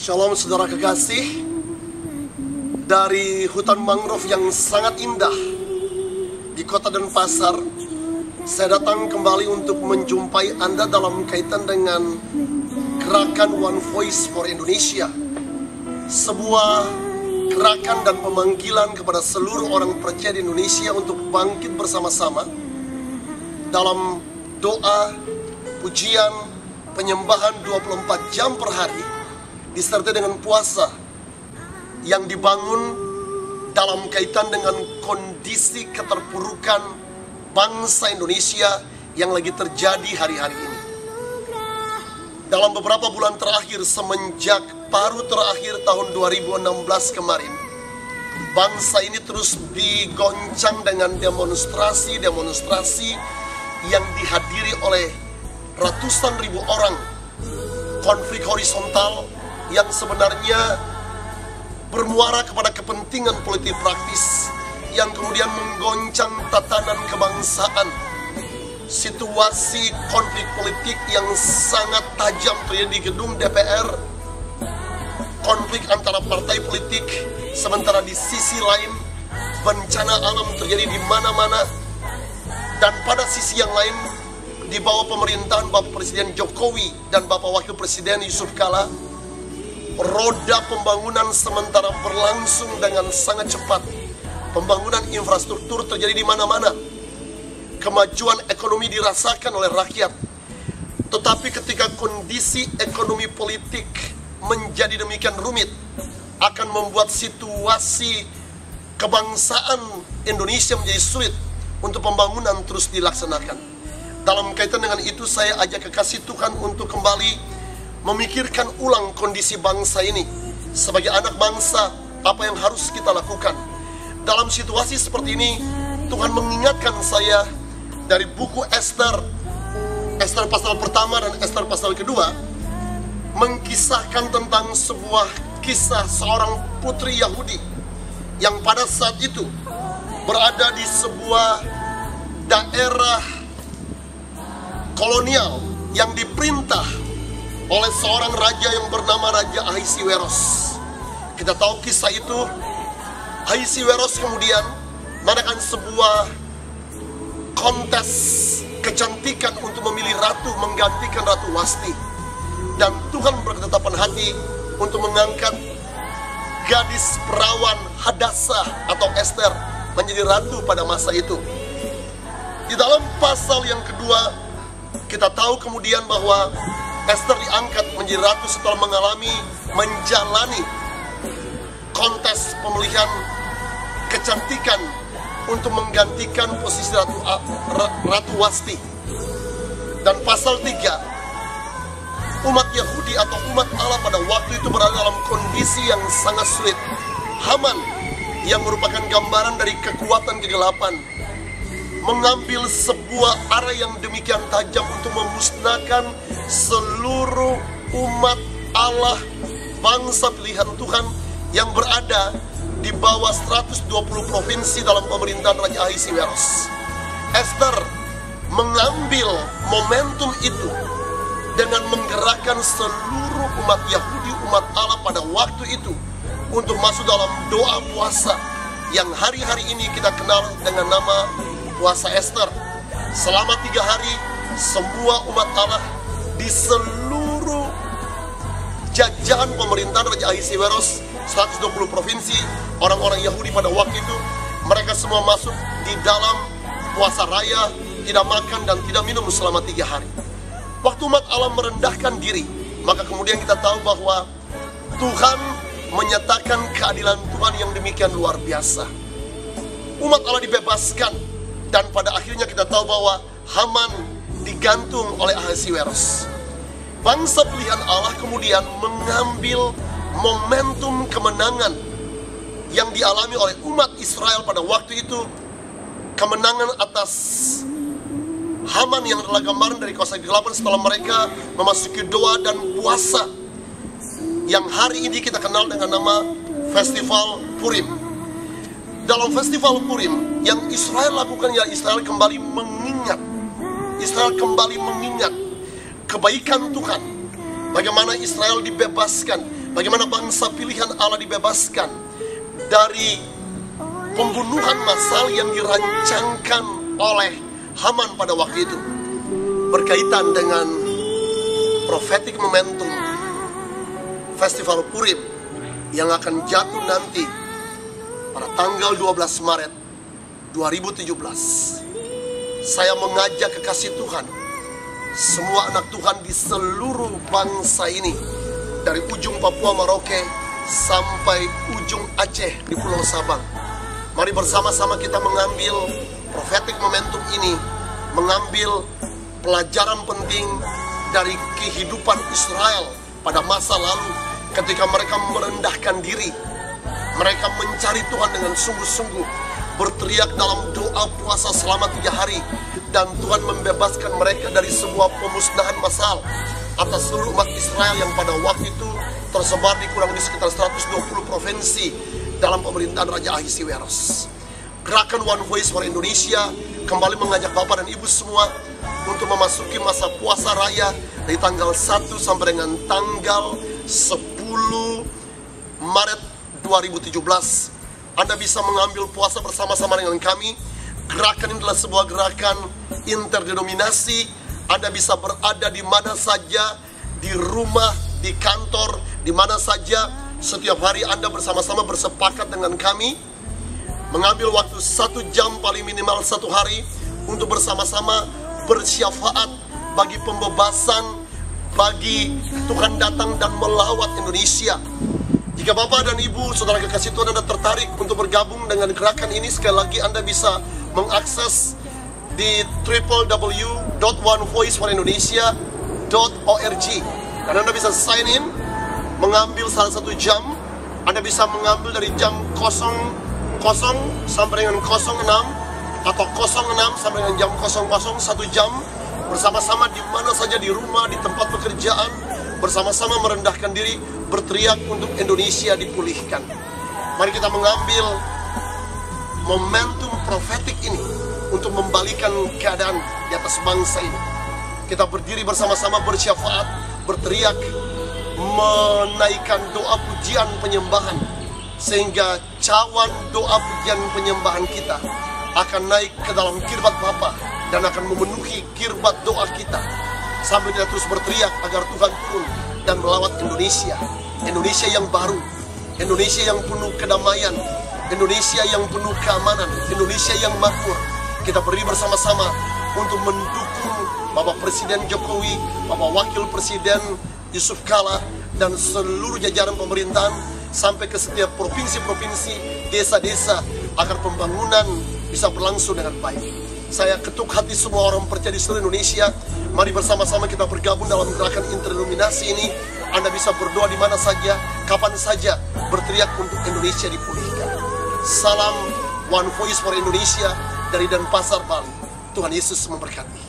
Shalom saudara kekasih. Dari hutan mangrove yang sangat indah di kota Denpasar, saya datang kembali untuk menjumpai Anda dalam kaitan dengan gerakan One Voice for Indonesia. Sebuah gerakan dan pemanggilan kepada seluruh orang percaya di Indonesia untuk bangkit bersama-sama dalam doa, pujian, penyembahan 24 jam per hari, disertai dengan puasa yang dibangun dalam kaitan dengan kondisi keterpurukan bangsa Indonesia yang lagi terjadi hari-hari ini. Dalam beberapa bulan terakhir semenjak paruh terakhir tahun 2016 kemarin, bangsa ini terus digoncang dengan demonstrasi-demonstrasi yang dihadiri oleh ratusan ribu orang. Konflik horizontal yang sebenarnya bermuara kepada kepentingan politik praktis yang kemudian menggoncang tatanan kebangsaan. Situasi konflik politik yang sangat tajam terjadi di gedung DPR, konflik antara partai politik, sementara di sisi lain bencana alam terjadi di mana-mana, dan pada sisi yang lain di bawah pemerintahan Bapak Presiden Jokowi dan Bapak Wakil Presiden Yusuf Kala, roda pembangunan sementara berlangsung dengan sangat cepat. Pembangunan infrastruktur terjadi di mana-mana. Kemajuan ekonomi dirasakan oleh rakyat. Tetapi ketika kondisi ekonomi politik menjadi demikian rumit, akan membuat situasi kebangsaan Indonesia menjadi sulit untuk pembangunan terus dilaksanakan. Dalam kaitan dengan itu, saya ajak kekasih Tuhan untuk kembali memikirkan ulang kondisi bangsa ini. Sebagai anak bangsa, apa yang harus kita lakukan? Dalam situasi seperti ini, Tuhan mengingatkan saya dari buku Ester pasal pertama dan Ester pasal kedua, mengkisahkan tentang sebuah kisah seorang putri Yahudi yang pada saat itu berada di sebuah daerah kolonial yang diperintah oleh seorang raja yang bernama Raja Ahasiweros. Kita tahu kisah itu. Ahasiweros kemudian mengadakan sebuah kontes kecantikan untuk memilih ratu menggantikan Ratu Wasti. Dan Tuhan berketetapan hati untuk mengangkat gadis perawan Hadassah atau Ester menjadi ratu pada masa itu. Di dalam pasal yang kedua, kita tahu kemudian bahwa Ester diangkat menjadi ratu setelah menjalani kontes pemilihan kecantikan untuk menggantikan posisi Ratu Wasti. Dan pasal 3, umat Yahudi atau umat Allah pada waktu itu berada dalam kondisi yang sangat sulit. Haman yang merupakan gambaran dari kekuatan kegelapan mengambil sebuah arah yang demikian tajam untuk memusnahkan seluruh umat Allah, bangsa pilihan Tuhan yang berada di bawah 120 provinsi dalam pemerintahan Raja Ahasiweros. Ester mengambil momentum itu dengan menggerakkan seluruh umat Yahudi, umat Allah pada waktu itu untuk masuk dalam doa puasa yang hari-hari ini kita kenal dengan nama puasa Ester. Selama 3 hari, semua umat Allah di seluruh jajahan pemerintahan Raja Ahasiweros, 120 provinsi, orang-orang Yahudi pada waktu itu, mereka semua masuk di dalam puasa raya, tidak makan dan tidak minum selama 3 hari. Waktu umat Allah merendahkan diri, maka kemudian kita tahu bahwa Tuhan menyatakan keadilan Tuhan yang demikian luar biasa. Umat Allah dibebaskan. Dan pada akhirnya kita tahu bahwa Haman digantung oleh Ahasiweros. Bangsa pilihan Allah kemudian mengambil momentum kemenangan yang dialami oleh umat Israel pada waktu itu. Kemenangan atas Haman yang adalah gambaran dari kuasa kegelapan setelah mereka memasuki doa dan puasa yang hari ini kita kenal dengan nama Festival Purim. Dalam Festival Purim yang Israel lakukan, ya Israel kembali mengingat kebaikan Tuhan. Bagaimana Israel dibebaskan Bagaimana bangsa pilihan Allah dibebaskan dari pembunuhan massal yang dirancangkan oleh Haman pada waktu itu, berkaitan dengan prophetic momentum Festival Purim yang akan jatuh nanti pada tanggal 12 Maret 2017. Saya mengajak kekasih Tuhan, semua anak Tuhan di seluruh bangsa ini, dari ujung Papua Merauke sampai ujung Aceh di Pulau Sabang. Mari bersama-sama kita mengambil prophetic momentum ini, mengambil pelajaran penting dari kehidupan Israel pada masa lalu ketika mereka merendahkan diri. Mereka mencari Tuhan dengan sungguh-sungguh, berteriak dalam doa puasa selama 3 hari, dan Tuhan membebaskan mereka dari sebuah pemusnahan massal atas seluruh umat Israel yang pada waktu itu tersebar di kurang lebih sekitar 120 provinsi dalam pemerintahan Raja Ahasiweros. Gerakan One Voice for Indonesia kembali mengajak Bapak dan Ibu semua untuk memasuki masa puasa raya dari tanggal 1 sampai dengan tanggal 10 Maret 2017. Anda bisa mengambil puasa bersama-sama dengan kami. Gerakan ini adalah sebuah gerakan interdenominasi. Anda bisa berada di mana saja, di rumah, di kantor, di mana saja. Setiap hari Anda bersama-sama bersepakat dengan kami, mengambil waktu 1 jam paling minimal 1 hari untuk bersama-sama bersyafaat bagi pembebasan, bagi Tuhan datang dan melawat Indonesia. Jika Bapak dan Ibu, saudara kekasih Tuhan, Anda tertarik untuk bergabung dengan gerakan ini, sekali lagi Anda bisa mengakses di www.onevoiceforindonesia.org, dan Anda bisa sign in, mengambil salah 1 jam. Anda bisa mengambil dari jam 00 sampai dengan 06, atau 06 sampai dengan jam 00, 1 jam bersama-sama di mana saja, di rumah, di tempat pekerjaan, bersama-sama merendahkan diri, berteriak untuk Indonesia dipulihkan. Mari kita mengambil momentum profetik ini untuk membalikan keadaan di atas bangsa ini. Kita berdiri bersama-sama bersyafaat, berteriak, menaikkan doa pujian penyembahan, sehingga cawan doa pujian penyembahan kita akan naik ke dalam kirbat Bapa dan akan memenuhi kirbat doa kita, sambil kita terus berteriak agar Tuhan turun dan melawat Indonesia. Indonesia yang baru, Indonesia yang penuh kedamaian, Indonesia yang penuh keamanan, Indonesia yang makmur. Kita berdiri bersama-sama untuk mendukung Bapak Presiden Jokowi, Bapak Wakil Presiden Yusuf Kala, dan seluruh jajaran pemerintahan sampai ke setiap provinsi-provinsi, desa-desa, agar pembangunan bisa berlangsung dengan baik. Saya ketuk hati semua orang percaya di seluruh Indonesia. Mari bersama-sama kita bergabung dalam gerakan interdenominasi ini. Anda bisa berdoa di mana saja, kapan saja, berteriak untuk Indonesia dipulihkan. Salam One Voice for Indonesia dari Denpasar, Bali. Tuhan Yesus memberkati.